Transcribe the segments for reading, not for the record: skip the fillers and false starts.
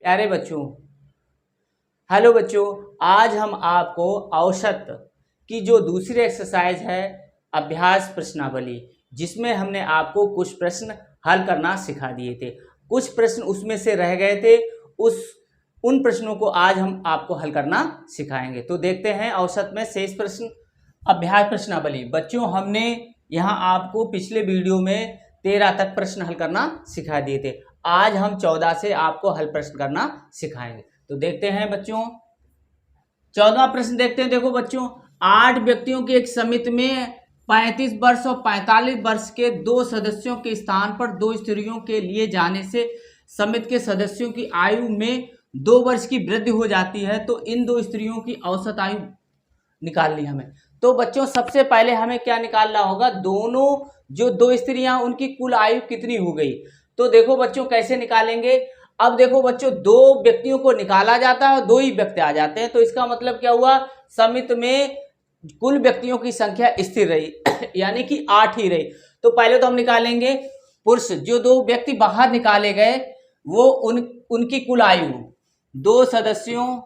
प्यारे बच्चों, हेलो बच्चों। आज हम आपको औसत की जो दूसरी एक्सरसाइज है अभ्यास प्रश्नावली, जिसमें हमने आपको कुछ प्रश्न हल करना सिखा दिए थे। कुछ प्रश्न उसमें से रह गए थे, उन प्रश्नों को आज हम आपको हल करना सिखाएंगे। तो देखते हैं औसत में शेष प्रश्न अभ्यास प्रश्नावली। बच्चों, हमने यहाँ आपको पिछले वीडियो में 13 तक प्रश्न हल करना सिखा दिए थे। आज हम 14 से आपको हल प्रश्न करना सिखाएंगे। तो देखते हैं बच्चों, 14वां प्रश्न देखते हैं। देखो बच्चों, 8 व्यक्तियों की एक समिति में 35 वर्ष और 45 वर्ष के 2 सदस्यों के स्थान पर 2 स्त्रियों के लिए जाने से समिति के सदस्यों की आयु में 2 वर्ष की वृद्धि हो जाती है। तो इन 2 स्त्रियों की औसत आयु निकालनी हमें। तो बच्चों, सबसे पहले हमें क्या निकालना होगा, दोनों जो 2 स्त्रियां उनकी कुल आयु कितनी हो गई। तो देखो बच्चों, कैसे निकालेंगे। अब देखो बच्चों, 2 व्यक्तियों को निकाला जाता है और 2 ही व्यक्ति आ जाते हैं। तो इसका मतलब क्या हुआ, समिति में कुल व्यक्तियों की संख्या स्थिर रही यानी कि 8 ही रही। तो पहले तो हम निकालेंगे पुरुष, जो 2 व्यक्ति बाहर निकाले गए वो उनकी कुल आयु, 2 सदस्यों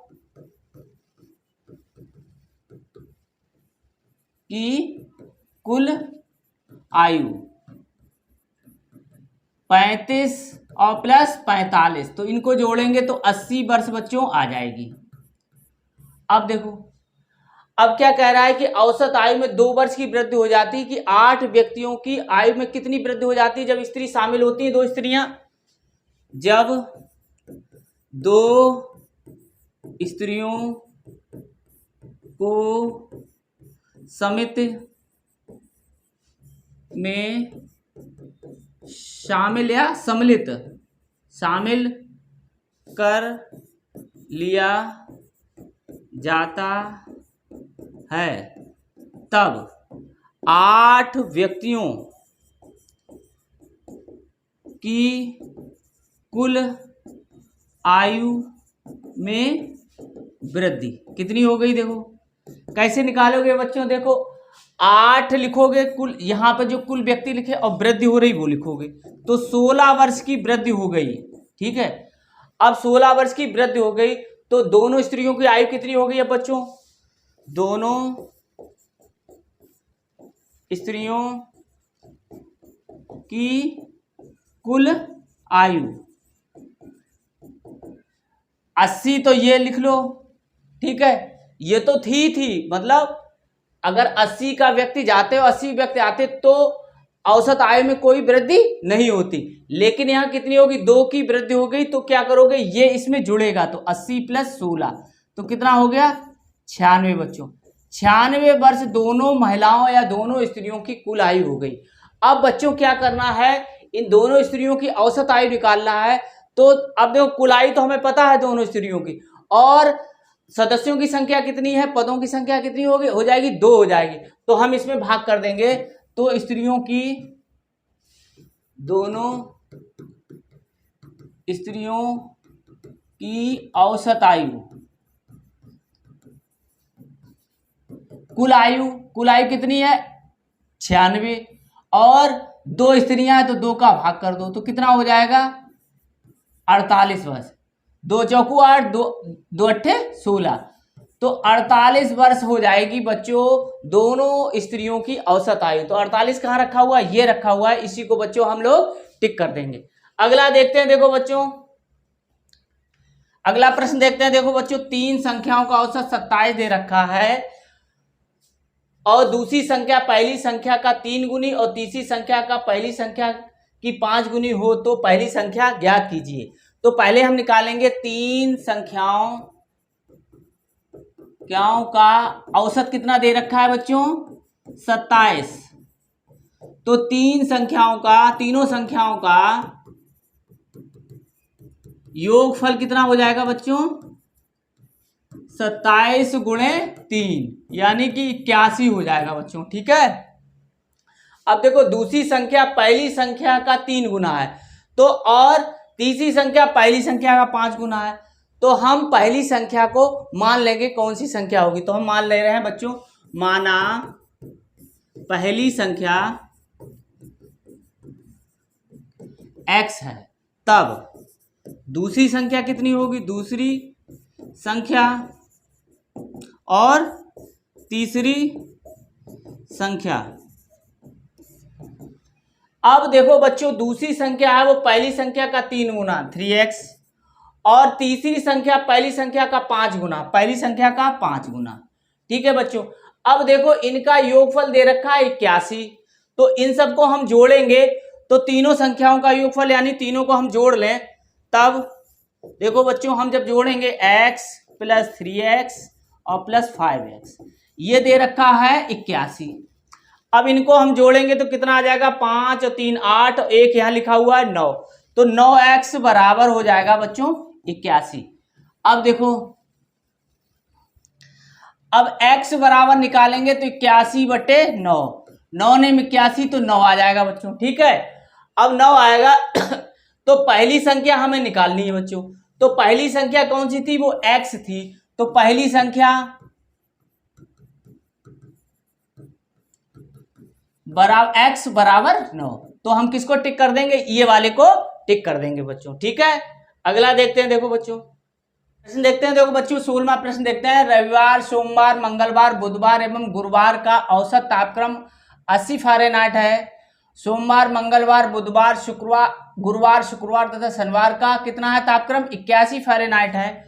की कुल आयु 35 और प्लस 45, तो इनको जोड़ेंगे तो 80 वर्ष बच्चों आ जाएगी। अब देखो, अब क्या कह रहा है कि औसत आयु में 2 वर्ष की वृद्धि हो जाती है। कि 8 व्यक्तियों की आयु में कितनी वृद्धि हो जाती है जब स्त्री शामिल होती है, 2 स्त्रियां, जब 2 स्त्रियों को समिति में शामिल या शामिल कर लिया जाता है, तब 8 व्यक्तियों की कुल आयु में वृद्धि कितनी हो गई। देखो कैसे निकालोगे बच्चों, देखो 8 लिखोगे कुल, यहाँ पे जो कुल व्यक्ति लिखे और वृद्धि हो रही वो लिखोगे, तो 16 वर्ष की वृद्धि हो गई। ठीक है, अब 16 वर्ष की वृद्धि हो गई तो दोनों स्त्रियों की आयु कितनी हो गई है बच्चों, दोनों स्त्रियों की कुल आयु 80, तो ये लिख लो। ठीक है, ये तो थी मतलब अगर 80 का व्यक्ति जाते हो 80 व्यक्ति आते तो औसत आयु में कोई वृद्धि नहीं होती, लेकिन यहाँ कितनी होगी, 2 की वृद्धि हो गई। तो क्या करोगे, ये इसमें जुड़ेगा, तो 80 प्लस 16 तो कितना हो गया, 96 बच्चों। 96 वर्ष दोनों महिलाओं या दोनों स्त्रियों की कुल आयु हो गई। अब बच्चों क्या करना है, इन दोनों स्त्रियों की औसत आयु निकालना है। तो अब देखो, कुल आयु तो हमें पता है दोनों स्त्रियों की, और सदस्यों की संख्या कितनी है, पदों की संख्या कितनी होगी, हो जाएगी 2 हो जाएगी। तो हम इसमें भाग कर देंगे, तो स्त्रियों की, दोनों स्त्रियों की औसत आयु, कुल आयु कितनी है, 96, और 2 स्त्रियां हैं तो 2 का भाग कर दो, तो कितना हो जाएगा, 48 वर्ष। 2 चौकू 8, 2 अट्ठे 16, तो 48 वर्ष हो जाएगी बच्चों दोनों स्त्रियों की औसत आयु। तो 48 कहाँ रखा हुआ है, ये रखा हुआ है, इसी को बच्चों हम लोग टिक कर देंगे। अगला देखते हैं, देखो बच्चों अगला प्रश्न देखते हैं। देखो बच्चों, 3 संख्याओं का औसत 27 दे रखा है और दूसरी संख्या पहली संख्या का 3 गुनी और तीसरी संख्या का पहली संख्या की 5 गुनी हो तो पहली संख्या ज्ञात कीजिए। तो पहले हम निकालेंगे 3 संख्याओं का औसत कितना दे रखा है बच्चों, 27। तो 3 संख्याओं का, तीनों संख्याओं का योगफल कितना हो जाएगा बच्चों, 27 गुणे 3 यानी कि 81 हो जाएगा बच्चों। ठीक है, अब देखो दूसरी संख्या पहली संख्या का 3 गुना है, तो और तीसरी संख्या पहली संख्या का 5 गुना है, तो हम पहली संख्या को मान लेंगे कौन सी संख्या होगी। तो हम मान ले रहे हैं बच्चों, माना पहली संख्या x है, तब दूसरी संख्या कितनी होगी, दूसरी संख्या और तीसरी संख्या। अब देखो बच्चों, दूसरी संख्या है वो पहली संख्या का 3 गुना 3x, और तीसरी संख्या पहली संख्या का 5 गुना, पहली संख्या का 5 गुना। ठीक है बच्चों, अब देखो इनका योगफल दे रखा है 81, तो इन सबको हम जोड़ेंगे तो तीनों संख्याओं का योगफल यानी तीनों को हम जोड़ लें, तब देखो बच्चों हम जब जोड़ेंगे x प्लस 3x और प्लस 5x, ये दे रखा है 81। अब इनको हम जोड़ेंगे तो कितना आ जाएगा, 5 और 3 8, एक यहाँ लिखा हुआ है 9, तो 9x बराबर हो जाएगा बच्चों 81। अब देखो, अब x बराबर निकालेंगे तो 81/9, 9 ने 81 तो 9 आ जाएगा बच्चों। ठीक है, अब 9 आएगा तो पहली संख्या हमें निकालनी है बच्चों, तो पहली संख्या कौन सी थी, वो x थी, तो पहली संख्या x बराबर 9, तो हम किसको टिक कर देंगे, ये वाले को टिक कर देंगे बच्चों। ठीक है, अगला देखते हैं। देखो बच्चों प्रश्न देखते हैं, देखो बच्चों 16वां प्रश्न देखते हैं। रविवार, सोमवार, मंगलवार, बुधवार एवं गुरुवार का औसत तापक्रम 80 फ़ारेनहाइट है। सोमवार, मंगलवार, बुधवार, गुरुवार, शुक्रवार तथा शनिवार का कितना है तापक्रम, 81 फ़ारेनहाइट है।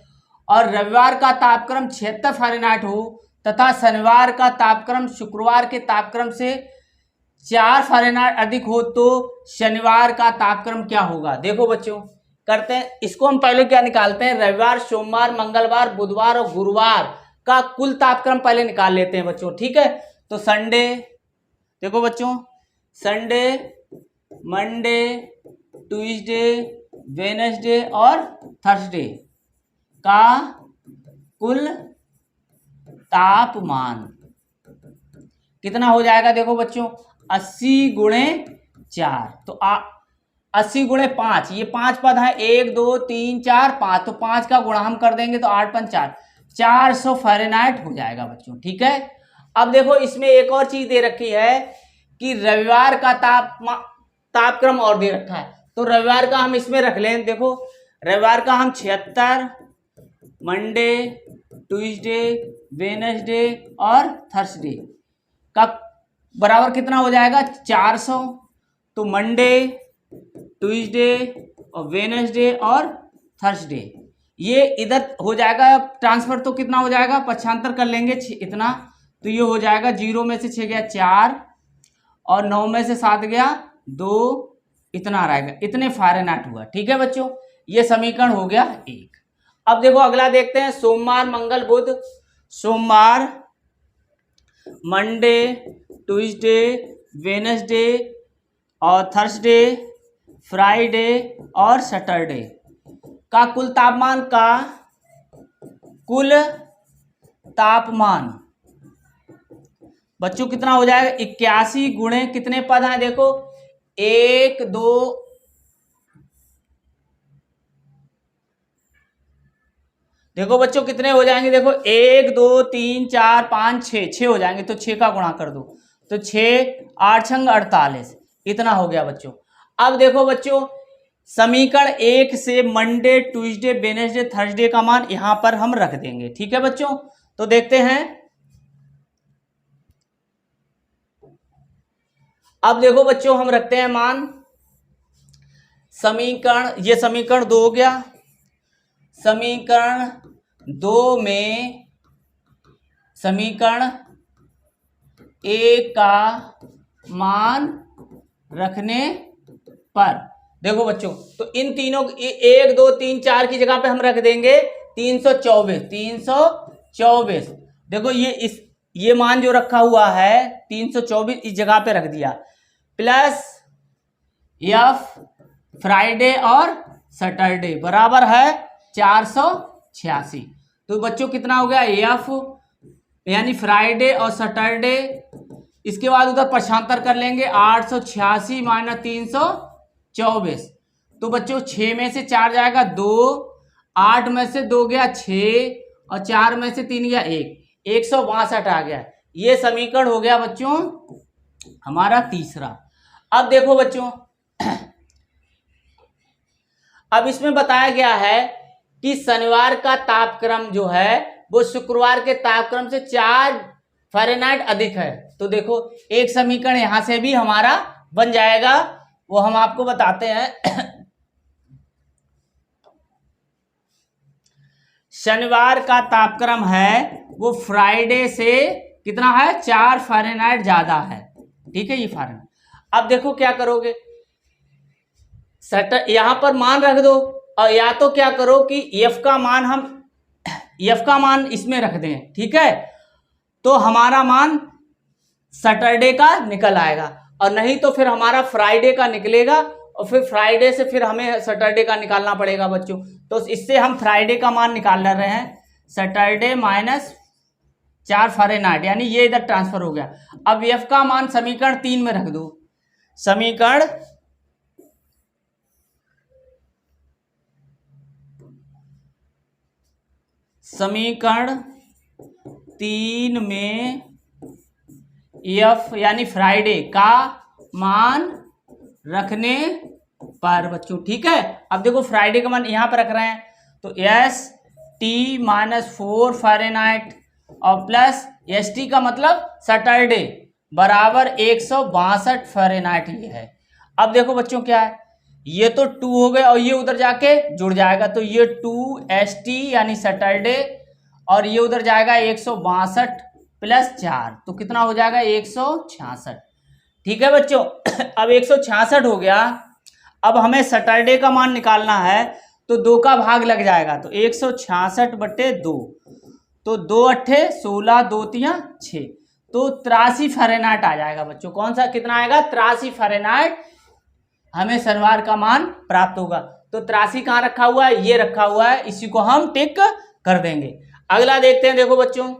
और रविवार का तापक्रम 76 फ़ारेनहाइट हो तथा शनिवार का तापक्रम शुक्रवार के तापक्रम से 4 फ़ारेनहाइट अधिक हो, तो शनिवार का तापक्रम क्या होगा। देखो बच्चों करते हैं, इसको हम पहले क्या निकालते हैं, रविवार, सोमवार, मंगलवार, बुधवार और गुरुवार का कुल तापक्रम पहले निकाल लेते हैं बच्चों। ठीक है, तो संडे, देखो बच्चों संडे, मंडे, ट्यूसडे, वेडनेसडे और थर्सडे का कुल तापमान कितना हो जाएगा। देखो बच्चों 80 गुणे 4, तो 80 गुणे 5, ये 5 पद है, 1 2 3 4 5, तो 5 का गुणा हम कर देंगे तो 8 5 4, 400 फ़ारेनहाइट हो जाएगा बच्चों। ठीक है, अब देखो इसमें एक और चीज दे रखी है कि रविवार का तापक्रम और दे रखा है, तो रविवार का हम इसमें रख लें। देखो रविवार का हम 76, मंडे, ट्यूसडे, वेडनेसडे और थर्सडे का बराबर कितना हो जाएगा, 400, तो मंडे, ट्यूसडे और वेडनेसडे और थर्सडे ये इधर हो जाएगा ट्रांसफर, तो कितना हो जाएगा, 75 कर लेंगे इतना, तो ये हो जाएगा 0 में से 6 गया 4 और 9 में से 7 गया 2, इतना रहेगा, इतने फ़ारेनहाइट हुआ। ठीक है बच्चों, ये समीकरण हो गया 1। अब देखो अगला देखते हैं, सोमवार, मंगल, बुध, सोमवार, मंडे, ट्यूसडे, वेडनेसडे और थर्सडे, फ्राइडे और सैटरडे का कुल तापमान बच्चों कितना हो जाएगा, 81 गुणे कितने पद हैं, देखो 1 2 देखो बच्चों कितने हो जाएंगे, देखो 1 2 3 4 5 6 हो जाएंगे, तो 6 का गुणा कर दो, तो 6 8 छंग 48, इतना हो गया बच्चों। अब देखो बच्चों समीकरण 1 से मंडे, ट्यूसडे, वेडनेसडे, थर्सडे का मान यहां पर हम रख देंगे। ठीक है बच्चों, तो देखते हैं। अब देखो बच्चों हम रखते हैं मान, समीकरण, ये समीकरण 2 हो गया, समीकरण 2 में समीकरण 1 का मान रखने पर देखो बच्चों, तो इन तीनों 1 2 3 4 की जगह पे हम रख देंगे 324। देखो ये मान जो रखा हुआ है 324 इस जगह पे रख दिया, प्लस एफ फ्राइडे और सैटरडे बराबर है 486। तो बच्चों कितना हो गया, एफ यानी फ्राइडे और सैटरडे, इसके बाद उधर पक्षांतर कर लेंगे, 886 माइनस 324, तो बच्चों 6 में से 4 जाएगा 2, 8 में से 2 गया 6 और 4 में से 3 गया 1, 162 आ गया। ये समीकरण हो गया बच्चों हमारा तीसरा। अब देखो बच्चों अब इसमें बताया गया है कि शनिवार का तापक्रम जो है वो शुक्रवार के तापक्रम से 4 फ़ारेनहाइट अधिक है। तो देखो एक समीकरण यहां से भी हमारा बन जाएगा, वो हम आपको बताते हैं। शनिवार का तापक्रम है वो फ्राइडे से कितना है, 4 फ़ारेनहाइट ज्यादा है। ठीक है, ये फ़ारेनहाइट। अब देखो क्या करोगे, यहां पर मान रख दो, और या तो क्या करो कि एफ का मान इसमें रख दें। ठीक है, तो हमारा मान सैटरडे का निकल आएगा, और नहीं तो फिर हमारा फ्राइडे का निकलेगा, और फिर फ्राइडे से फिर हमें सैटरडे का निकालना पड़ेगा बच्चों। तो इससे हम फ्राइडे का मान निकाल रहे हैं, सैटरडे माइनस 4 फ़ारेनहाइट, यानी ये इधर ट्रांसफर हो गया। अब एफ का मान समीकरण 3 में रख दो। समीकरण 3 में एफ यानी फ्राइडे का मान रखने पर बच्चों, ठीक है। अब देखो फ्राइडे का मान यहां पर रख रहे हैं, तो एस टी माइनस 4 फ़ारेनहाइट और प्लस एस टी का मतलब सैटरडे बराबर 162 फ़ारेनहाइट ये है। अब देखो बच्चों क्या है, ये तो 2 हो गए और ये उधर जाके जुड़ जाएगा, तो ये 2 एस टी यानी सैटरडे, और ये उधर जाएगा 162 प्लस 4, तो कितना हो जाएगा 166। ठीक है बच्चों, अब 166 हो गया। अब हमें सैटरडे का मान निकालना है, तो 2 का भाग लग जाएगा, तो 166 बटे 2, तो 2 अट्ठे 16, 2 तियां 6, तो 83 फ़ारेनहाइट आ जाएगा बच्चों। कौन सा कितना आएगा, 83 फ़ारेनहाइट हमें शनिवार का मान प्राप्त होगा। तो 83 कहाँ रखा हुआ है, ये रखा हुआ है, इसी को हम टिक कर देंगे। अगला देखते हैं, देखो बच्चों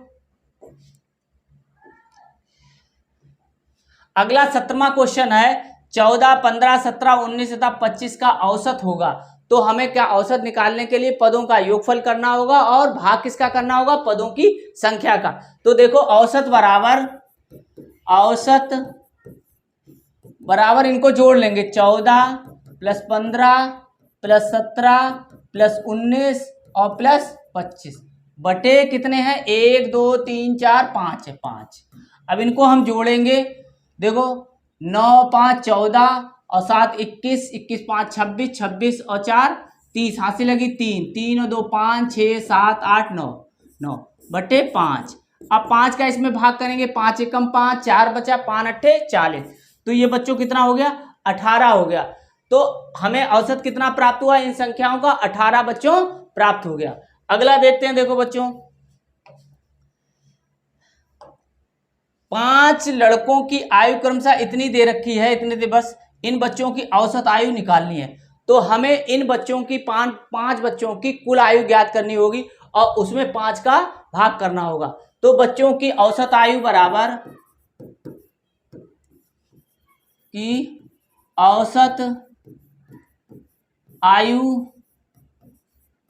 अगला 17वां क्वेश्चन है, 14, 15, 17, 19 तथा 25 का औसत होगा। तो हमें क्या औसत निकालने के लिए पदों का योगफल करना होगा, और भाग किसका करना होगा, पदों की संख्या का। तो देखो औसत बराबर इनको जोड़ लेंगे, 14 प्लस 15 प्लस 17 प्लस 19 और प्लस 25 बटे कितने हैं, 1 2 3 4 5 है, 5। अब इनको हम जोड़ेंगे, देखो 9 5 14 और 7 21, 21 5 26, 26 और 4 30, हाथ से लगी 3, 3 और 2 5 6 7 8 9, 9 बटे 5। अब 5 का इसमें भाग करेंगे, 5 एकम 5, 4 बचा, 5 अट्ठे 40, तो ये बच्चों कितना हो गया, 18 हो गया। तो हमें औसत कितना प्राप्त हुआ, इन संख्याओं का 18 बच्चों प्राप्त हो गया। अगला देखते हैं, देखो बच्चों 5 लड़कों की आयु क्रमशः इतनी दे रखी है, इतने दे, बस इन बच्चों की औसत आयु निकालनी है। तो हमें इन बच्चों की 5 बच्चों की कुल आयु ज्ञात करनी होगी, और उसमें 5 का भाग करना होगा। तो बच्चों की औसत आयु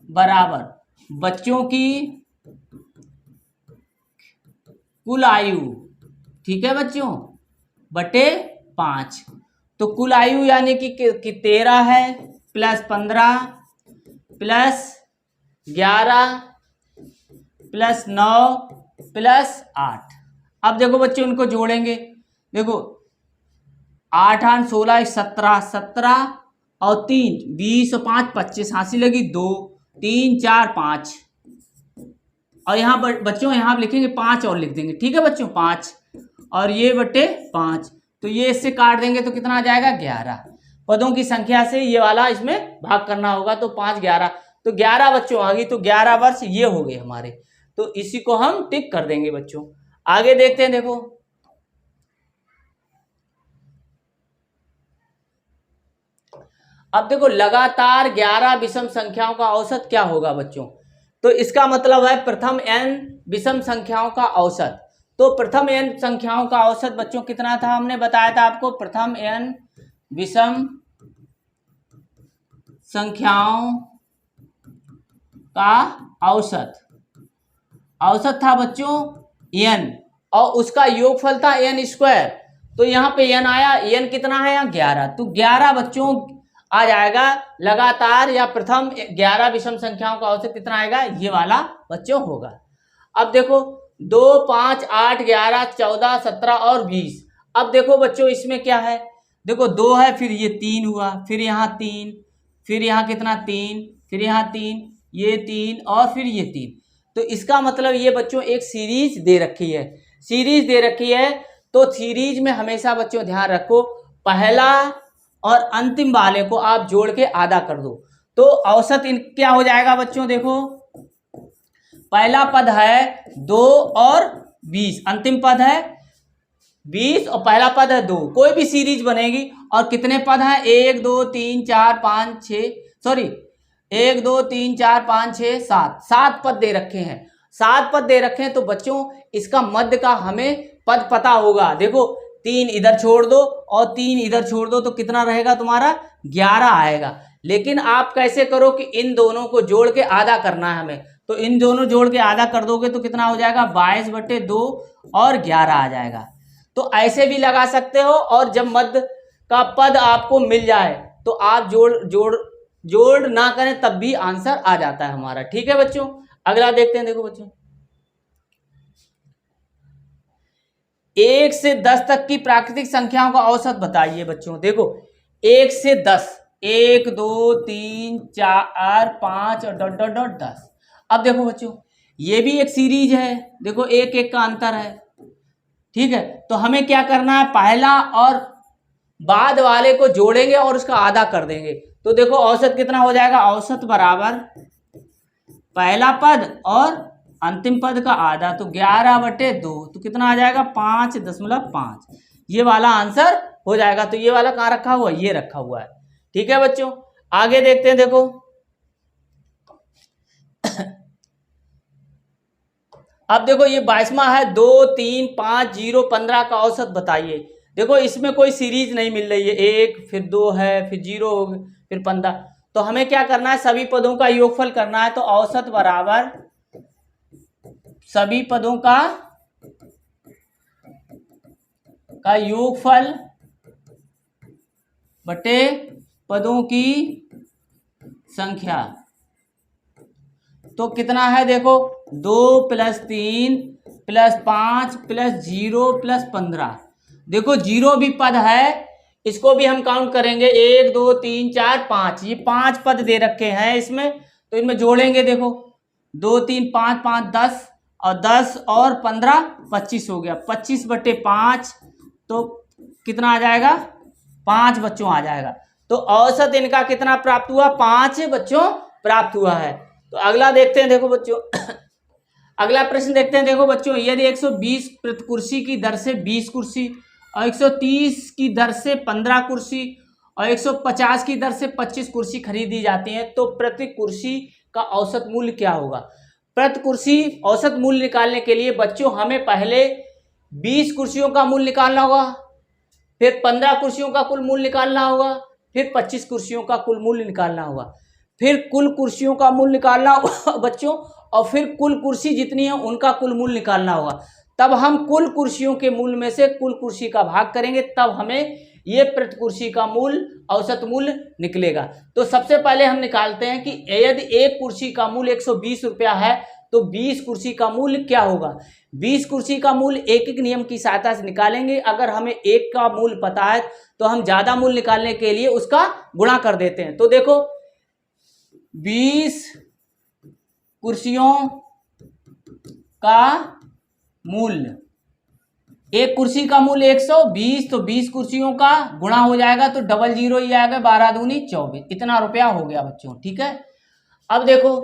बराबर बच्चों की कुल आयु, ठीक है बच्चों, बटे 5। तो कुल आयु यानी कि 13 है प्लस 15 प्लस 11 प्लस 9 प्लस 8। अब देखो बच्चों इनको जोड़ेंगे, देखो 8 8 16 17, 17 और 3 20 और 5 25, हासिल लगी 2 3 4 5, और यहाँ बच्चों यहाँ लिखेंगे 5 और लिख देंगे, ठीक है बच्चों 5 और ये बटे 5, तो ये इससे काट देंगे तो कितना आ जाएगा 11। पदों की संख्या से ये वाला इसमें भाग करना होगा, तो 5 11, तो 11 बच्चों आ गई, तो 11 वर्ष ये हो गए हमारे, तो इसी को हम टिक कर देंगे बच्चों। आगे देखते हैं, देखो अब देखो लगातार 11 विषम संख्याओं का औसत क्या होगा बच्चों। तो इसका मतलब है प्रथम n विषम संख्याओं का औसत। तो प्रथम n संख्याओं का औसत बच्चों कितना था, हमने बताया था आपको, प्रथम n विषम संख्याओं का औसत था बच्चों n, और उसका योगफल था n स्क्वायर। तो यहाँ पे n आया, n कितना है यहाँ 11, तो 11 बच्चों आ जाएगा लगातार या प्रथम 11 विषम संख्याओं का औसत कितना आएगा, ये वाला बच्चों होगा। अब देखो 2, 5, 8, 11, 14, 17 और 20। अब देखो बच्चों इसमें क्या है, देखो 2 है, फिर ये 3 हुआ, फिर यहाँ 3, फिर यहाँ कितना 3, फिर यहाँ 3, ये 3 और फिर ये 3। तो इसका मतलब ये बच्चों एक सीरीज दे रखी है, सीरीज दे रखी है। तो सीरीज में हमेशा बच्चों ध्यान रखो, पहला और अंतिम वाले को आप जोड़ के आधा कर दो तो औसत इन क्या हो जाएगा बच्चों। देखो पहला पद है 2 और 20, अंतिम पद है 20 और पहला पद है 2। कोई भी सीरीज बनेगी और कितने पद हैं, 1 2 3 4 5 6 सॉरी 1 2 3 4 5 6 7, 7 पद दे रखे हैं, 7 पद दे रखे हैं। तो बच्चों इसका मध्य का हमें पद पता होगा। देखो 3 इधर छोड़ दो और 3 इधर छोड़ दो तो कितना रहेगा तुम्हारा, 11 आएगा। लेकिन आप कैसे करो कि इन दोनों को जोड़ के आधा करना है हमें, तो इन दोनों जोड़ के आधा कर दोगे तो कितना हो जाएगा, 22/2 और 11 आ जाएगा। तो ऐसे भी लगा सकते हो, और जब मध्य का पद आपको मिल जाए तो आप जोड़ ना करें तब भी आंसर आ जाता है हमारा। ठीक है बच्चों, अगला देखते हैं। देखो बच्चों 1 से 10 तक की प्राकृतिक संख्याओं का औसत बताइए बच्चों। देखो 1 से 10, 1 2 3 4 5 और डॉट डॉट डॉट 10। अब देखो बच्चों ये भी एक सीरीज है, देखो 1 1 का अंतर है। ठीक है, तो हमें क्या करना है, पहला और बाद वाले को जोड़ेंगे और उसका आधा कर देंगे। तो देखो औसत कितना हो जाएगा, औसत बराबर पहला पद और अंतिम पद का आधा, तो 11/2 तो कितना आ जाएगा, 5.5। ये वाला आंसर हो जाएगा। तो ये वाला कहाँ रखा हुआ है, ये रखा हुआ है। ठीक है बच्चों, आगे देखते हैं। देखो अब देखो ये 22वां है, 2 3 5 0 15 का औसत बताइए। देखो इसमें कोई सीरीज नहीं मिल रही है, 1 फिर 2 है, फिर 0 हो गए, फिर 15। तो हमें क्या करना है, सभी पदों का योगफल करना है। तो औसत बराबर सभी पदों का योगफल बटे पदों की संख्या। तो कितना है, देखो 2 + 3 + 5 + 0 + 15। देखो 0 भी पद है, इसको भी हम काउंट करेंगे, 1 2 3 4 5, ये 5 पद दे रखे हैं इसमें। तो इनमें जोड़ेंगे, देखो 2 3 5 5 10 और 10 और 15 25 हो गया, 25/5 तो कितना आ जाएगा, 5 बच्चों आ जाएगा। तो औसत इनका कितना प्राप्त हुआ, 5 बच्चों प्राप्त हुआ है। तो अगला देखते हैं। देखो बच्चों अगला प्रश्न देखते हैं। देखो बच्चों यदि 120 प्रति कुर्सी की दर से 20 कुर्सी और 130 की दर से 15 कुर्सी और 150 की दर से 25 कुर्सी खरीदी जाती हैं तो प्रति कुर्सी का औसत मूल्य क्या होगा। प्रति कुर्सी औसत मूल्य निकालने के लिए बच्चों हमें पहले 20 कुर्सियों का मूल्य निकालना होगा, फिर 15 कुर्सियों का कुल मूल्य निकालना होगा, फिर 25 कुर्सियों का कुल मूल्य निकालना होगा, फिर कुल कुर्सियों का मूल्य निकालना होगा बच्चों, और फिर कुल कुर्सी जितनी है उनका कुल मूल्य निकालना होगा। तब हम कुल कुर्सियों के मूल्य में से कुल कुर्सी का भाग करेंगे, तब हमें ये प्रति कुर्सी का मूल्य औसत मूल्य निकलेगा। तो सबसे पहले हम निकालते हैं कि यदि एक कुर्सी का मूल्य 120 रुपया है तो 20 कुर्सी का मूल्य क्या होगा। 20 कुर्सी का मूल्य एक एक नियम की सहायता से निकालेंगे। अगर हमें एक का मूल्य पता है तो हम ज्यादा मूल्य निकालने के लिए उसका गुणा कर देते हैं। तो देखो 20 कुर्सियों का मूल्य, एक कुर्सी का मूल्य 120, तो 20 कुर्सियों का गुणा हो जाएगा तो 00 ही आएगा, 12 दूनी 24, इतना रुपया हो गया बच्चों। ठीक है, अब देखो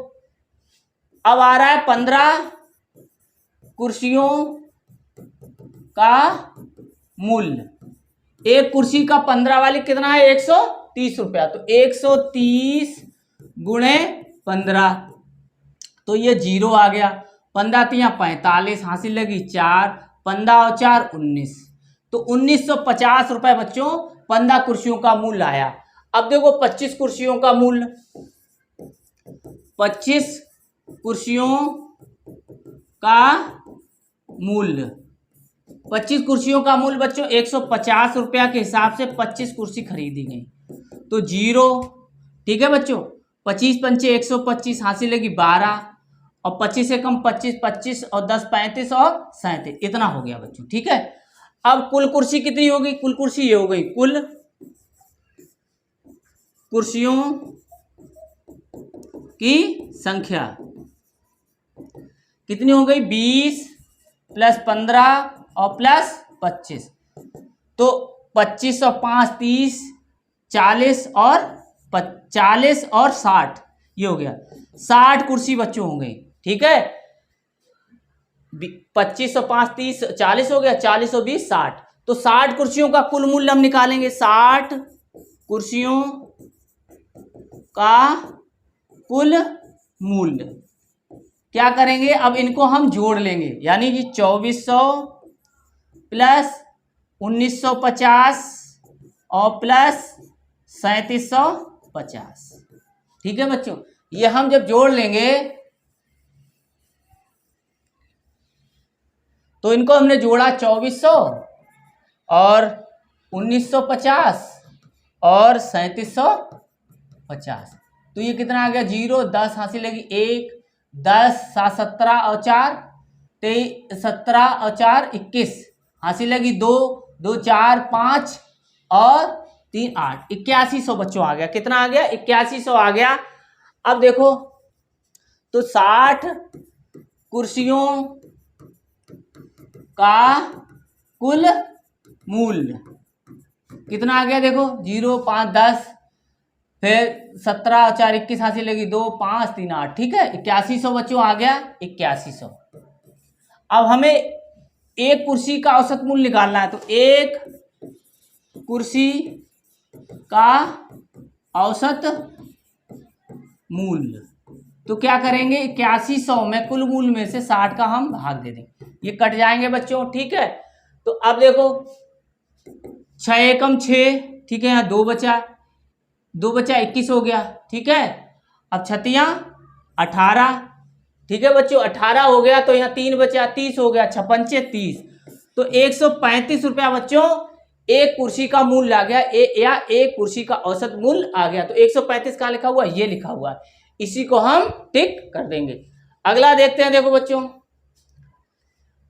अब आ रहा है 15 कुर्सियों का मूल्य। एक कुर्सी का 15 वाली कितना है, 130 रुपया, तो 130 गुणे 15 तो ये 0 आ गया। 15 तिया 45, हासिल लगी 4, 15 और 4 19, तो 1950 रुपए बच्चों 15 कुर्सियों का मूल्य आया। अब देखो 25 कुर्सियों का मूल्य, 25 कुर्सियों का मूल्य, 25 कुर्सियों का मूल्य बच्चों 150 रुपया के हिसाब से 25 कुर्सी खरीदी गई। तो 0, ठीक है बच्चों। 25 पंचे 125, हासिल लगी 12, और 25 से कम 25, 25 और 10 35 और 37, इतना हो गया बच्चों, ठीक है। अब कुल कुर्सी कितनी हो गई? कुल कुर्सी ये हो गई, कुल कुर्सियों की संख्या कितनी हो गई? 20 प्लस 15 और प्लस 25, तो 25 और 5 30, 40 और 60, ये हो गया 60 कुर्सी बच्चों हो गई, ठीक है। 25 और 5 30 40 हो गया, 40 और 20 60, तो 60 कुर्सियों का कुल मूल्य हम निकालेंगे। 60 कुर्सियों का कुल मूल्य क्या करेंगे? अब इनको हम जोड़ लेंगे, यानी कि 2400 प्लस 1950 और प्लस 3750, ठीक है बच्चों। ये हम जब जोड़ लेंगे तो इनको हमने जोड़ा 2400 और 1950 और 3750, तो ये कितना आ गया? 0 10 हासिल लगी 1, 10 7 17 और 4 23, 17 और 4 21, हासिल लगी 2 2 4 5 और 3 8, 8100 बच्चों आ गया। कितना आ गया? 8100 आ गया। अब देखो तो 60 कुर्सियों का कुल मूल्य कितना आ गया? देखो 0 5 10, फिर 17 और 4 21, हासिल लगी 2 5 3 8, ठीक है। 8100 बच्चों आ गया, 8100। अब हमें एक कुर्सी का औसत मूल्य निकालना है, तो एक कुर्सी का औसत मूल्य, तो क्या करेंगे? 8100 में कुल मूल्य में से 60 का हम भाग दे देंगे, ये कट जाएंगे बच्चों, ठीक है। तो अब देखो 6 एकम 6, ठीक है, यहाँ 2 बचा, 2 बचा 21 हो गया, ठीक है। अब छतियाँ 18, ठीक है बच्चों, 18 हो गया, तो यहाँ 3 बचा 30 हो गया, 6 पंचे 30, तो 135 रुपया बच्चों एक कुर्सी का मूल्य आ गया, या एक कुर्सी का औसत मूल्य आ गया। तो 135 कहाँ लिखा हुआ है? ये लिखा हुआ है, इसी को हम टिक कर देंगे। अगला देखते हैं, देखो बच्चों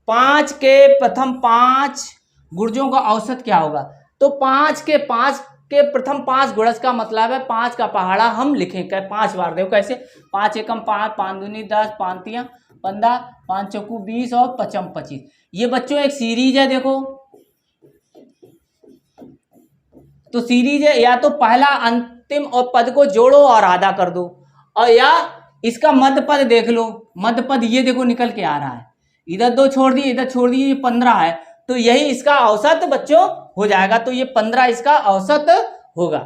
5 के प्रथम 5 गुर्जों का औसत क्या होगा? तो 5 के प्रथम 5 गुणज का मतलब है 5 का पहाड़ा हम लिखेंगे 5 बार। देखो कैसे? 5 एकम 5, 5 दूनी 10, 5 तियां 15, 5 चौकू 20 और 5 25। ये बच्चों एक सीरीज है, देखो तो सीरीज है, या तो पहला अंतिम और पद को जोड़ो और आधा कर दो, और या इसका मध्य पद देख लो, मध्य पद ये देखो निकल के आ रहा है, इधर 2 छोड़ दिए, इधर छोड़ दिए, ये 15 है, तो यही इसका औसत बच्चों हो जाएगा, तो ये 15 इसका औसत होगा।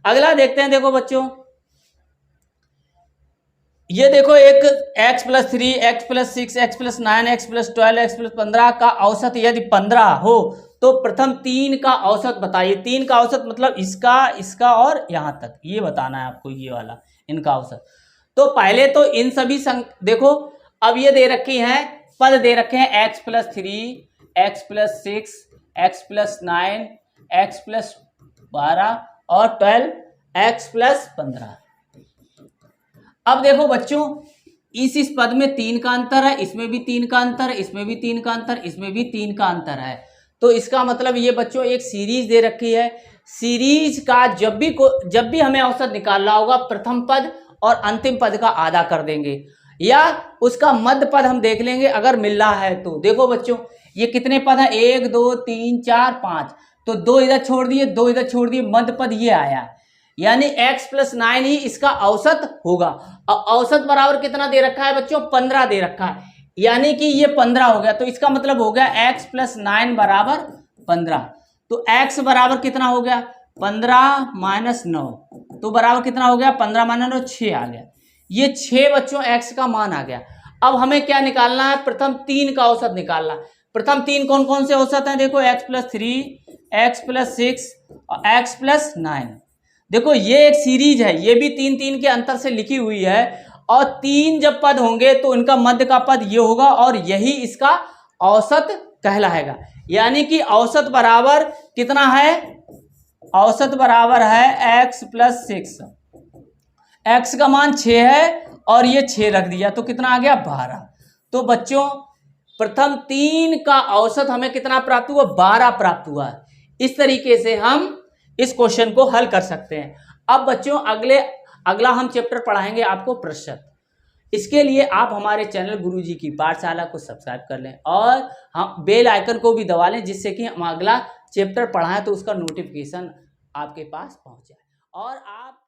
अगला देखते हैं, देखो बच्चों ये देखो एक x + 3, x + 6, x + 9, x + 12, x + 15 का औसत यदि 15 हो तो प्रथम 3 का औसत बताइए। 3 का औसत मतलब इसका, इसका और यहाँ तक, ये बताना है आपको, ये वाला इनका औसत। तो पहले तो इन सभी देखो अब ये दे रखी हैं, पद दे रखे हैं x + 3, x + 6, x + 9, x + 12 और 12, x + 15। अब देखो बच्चों इस पद में 3 का अंतर है, इसमें भी 3 का अंतर है, इसमें भी 3 का अंतर, इसमें भी 3 का अंतर है। तो इसका मतलब ये बच्चों एक सीरीज दे रखी है। सीरीज का जब भी हमें औसत निकालना होगा प्रथम पद और अंतिम पद का आधा कर देंगे, या उसका मध्य पद हम देख लेंगे अगर मिल रहा है तो। देखो बच्चों ये कितने पद है? 1 2 3 4 5, तो 2 इधर छोड़ दिए, 2 इधर छोड़ दिए, मध्य पद ये आया, यानी x + 9 ही इसका औसत होगा। और औसत बराबर कितना दे रखा है बच्चों? 15 दे रखा है, यानी कि ये 15 हो गया, तो इसका मतलब हो गया x + 9 बराबर 15। तो x बराबर कितना हो गया? 15 - 9, तो बराबर कितना हो गया? 15 - 9 6 आ गया। ये 6 बच्चों x का मान आ गया। अब हमें क्या निकालना है? प्रथम 3 का औसत निकालना। प्रथम 3 कौन कौन से औसत हैं? देखो x + 3, x + 6 और x + 9। देखो ये एक सीरीज है, ये भी 3 3 के अंतर से लिखी हुई है, और 3 जब पद होंगे तो इनका मध्य का पद ये होगा और यही इसका औसत कहलाएगा। यानी कि औसत बराबर कितना है? औसत बराबर है x प्लस 6। x का मान 6 है और ये 6 रख दिया तो कितना आ गया 12। तो बच्चों प्रथम 3 का औसत हमें कितना प्राप्त हुआ 12 प्राप्त हुआ। इस तरीके से हम इस क्वेश्चन को हल कर सकते हैं। अब बच्चों अगला हम चैप्टर पढ़ाएंगे आपको प्रतिशत। इसके लिए आप हमारे चैनल गुरुजी की पाठशाला को सब्सक्राइब कर लें और हम बेल आइकन को भी दबा लें, जिससे कि हम अगला चैप्टर पढ़ाएं तो उसका नोटिफिकेशन आपके पास पहुंच जाए। और आप